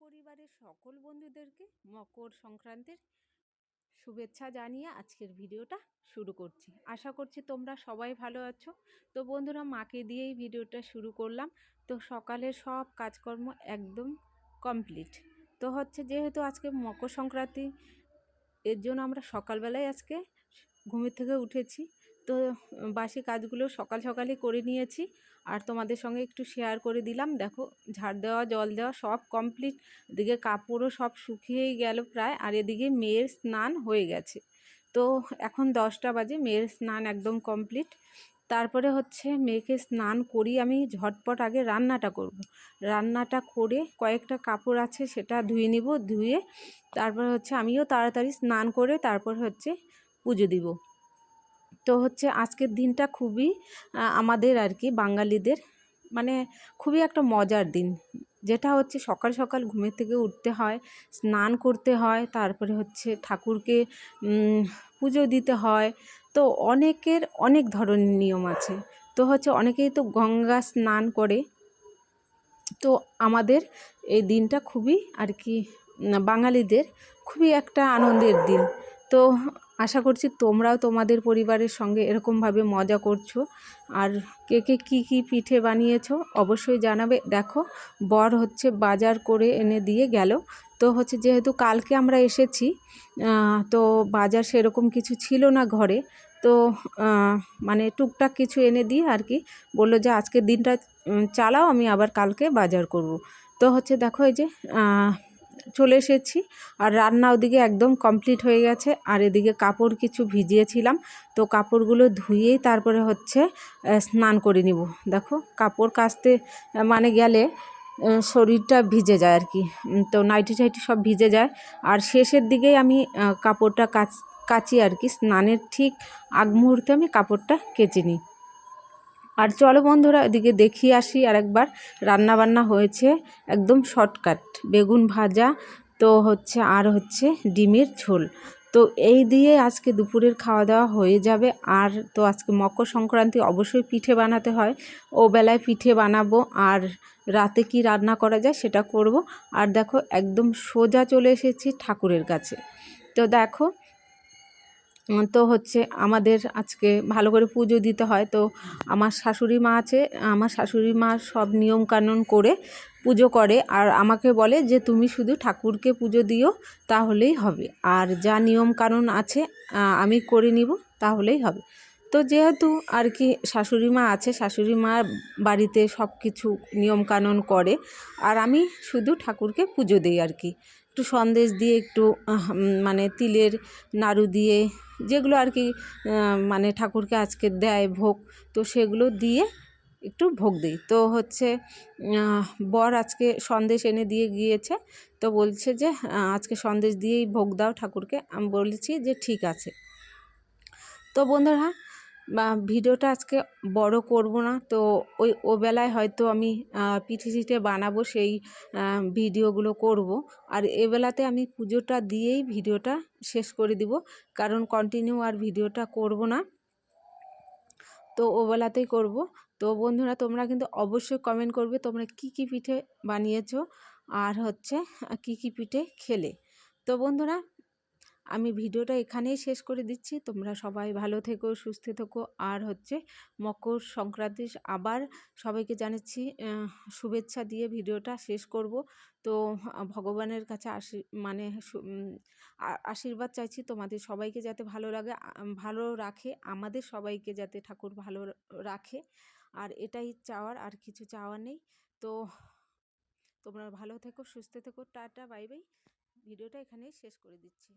পরিবারের সকল বন্ধুদেরকে মকর সংক্রান্তির শুভেচ্ছা জানিয়ে আজকের ভিডিওটা শুরু করছি। আশা করছি তোমরা সবাই ভালো আছো। তো বন্ধুরা, মাকে দিয়েই ভিডিওটা শুরু করলাম। তো সকালের সব কাজকর্ম একদম কমপ্লিট। তো যেহেতু আজকে মকর সংক্রান্তি, এর জন্য আমরা সকালবেলায় আজকে ঘুমের থেকে উঠেছি। তো বাসি কাজগুলো সকাল সকালই করে নিয়েছি আর তোমাদের সঙ্গে একটু শেয়ার করে দিলাম। দেখো, ঝাড় দেওয়া, জল দেওয়া সব কমপ্লিট। এদিকে কাপড়ও সব শুকিয়েই গেল প্রায়, আর এদিকে মেয়ের স্নান হয়ে গেছে। তো এখন 10টা বাজে, মেয়ের স্নান একদম কমপ্লিট। তারপরে মেয়েকে স্নান করি, আমি ঝটপট আগে রান্নাটা করব। রান্নাটা করে কয়েকটা কাপড় আছে সেটা ধুয়ে নিব, ধুয়ে তারপর আমিও তাড়াতাড়ি স্নান করে তারপর পুজো দিব। তো আজকের দিনটা খুবই আমাদের আর কি বাঙালিদের মানে খুবই একটা মজার দিন, যেটা সকাল সকাল ঘুমের থেকে উঠতে হয়, স্নান করতে হয়, তারপরে ঠাকুরকে পুজো দিতে হয়। তো অনেকের অনেক ধরনের নিয়ম আছে। তো অনেকেই তো গঙ্গা স্নান করে। তো আমাদের এই দিনটা খুবই আর কি বাঙালিদের খুবই একটা আনন্দের দিন। তো আশা করছি তোমরাও তোমাদের পরিবারের সঙ্গে এরকমভাবে মজা করছো। আর কে কে কী পিঠে বানিয়েছো অবশ্যই জানাবে। দেখো, বর বাজার করে এনে দিয়ে গেল। তো যেহেতু কালকে আমরা এসেছি, তো বাজার সেরকম কিছু ছিল না ঘরে। তো মানে টুকটাক কিছু এনে দিয়ে আর কি বললো যে আজকের দিনটা চালাও, আমি আবার কালকে বাজার করব। তো দেখো, এই যে চলে এসেছি আর রান্না ওদিকে একদম কমপ্লিট হয়ে গেছে। আর এদিকে কাপড় কিছু ভিজিয়েছিলাম, তো কাপড়গুলো ধুয়েই তারপরে স্নান করে নিব। দেখো, কাপড় কাচতে মানে গেলে শরীরটা ভিজে যায় আর কি। তো নাইটি টাইটি সব ভিজে যায়। আর শেষের দিকেই আমি কাপড়টা কাচি আর কি, স্নানের ঠিক আগ মুহূর্তে আমি কাপড়টা কেচে নিই। আর চলো বন্ধুরা, এদিকে দেখিয়ে আসি আরেকবার। রান্না বান্না হয়েছে একদম শর্টকাট, বেগুন ভাজা, তো আর ডিমের ঝোল। তো এই দিয়ে আজকে দুপুরের খাওয়া দাওয়া হয়ে যাবে। আর তো আজকে মকর সংক্রান্তি, অবশ্যই পিঠে বানাতে হয়। ও বেলায় পিঠে বানাবো, আর রাতে কি রান্না করা যায় সেটা করব। আর দেখো, একদম সোজা চলে এসেছি ঠাকুরের কাছে। তো দেখো, তো আমাদের আজকে ভালো করে পুজো দিতে হয়। তো আমার শাশুড়ি মা আছে, আমার শাশুড়ি মা সব নিয়মকানুন করে পুজো করে, আর আমাকে বলে যে তুমি শুধু ঠাকুরকে পুজো দিও তাহলেই হবে, আর যা নিয়মকানুন আছে আমি করে নিব তাহলেই হবে। তো যেহেতু আর কি শাশুড়ি মা আছে, শাশুড়ি মা বাড়িতে সব কিছু নিয়মকানুন করে, আর আমি শুধু ঠাকুরকে পুজো দিই আর কি। একটু সন্দেশ দিয়ে, একটু মানে তিলের নাড়ু দিয়ে, যেগুলো আর কি মানে ঠাকুরকে আজকে দেয় ভোগ, তো সেগুলো দিয়ে একটু ভোগ দিই। তো বর আজকে সন্দেশ এনে দিয়ে গিয়েছে, তো বলছে যে আজকে সন্দেশ দিয়েই ভোগ দাও ঠাকুরকে। আমি বলেছি যে ঠিক আছে। তো বন্ধুরা, ভিডিওটা আজকে বড় করব না। তো ও বেলায় হয়তো আমি পিঠে টিঠে বানাবো, সেই ভিডিওগুলো করব। আর এবেলাতে আমি পুজোটা দিয়েই ভিডিওটা শেষ করে দিব, কারণ কন্টিনিউ আর ভিডিওটা করব না। তো ও বেলাতেই করব। তো বন্ধুরা, তোমরা কিন্তু অবশ্যই কমেন্ট করবে তোমরা কি পিঠে বানিয়েছো, আর কি পিঠে খেলে। তো বন্ধুরা, আমি ভিডিওটা এখানেই শেষ করে দিচ্ছি। তোমরা সবাই ভালো থেকো, সুস্থ থেকো। আর মকর সংক্রান্তি আবার সবাইকে জানাচ্ছি শুভেচ্ছা দিয়ে ভিডিওটা শেষ করব। তো ভগবানের কাছে আশীর্বাদ চাইছি তোমাদের সবাইকে যাতে ভালো লাগে, ভালো রাখে, আমাদের সবাইকে যাতে ঠাকুর ভালো রাখে। আর এটাই চাওয়ার, আর কিছু চাওয়ার নেই। তো তোমরা ভালো থেকো, সুস্থ থেকো। Tata, bye bye. ভিডিওটা এখানেই শেষ করে দিচ্ছি।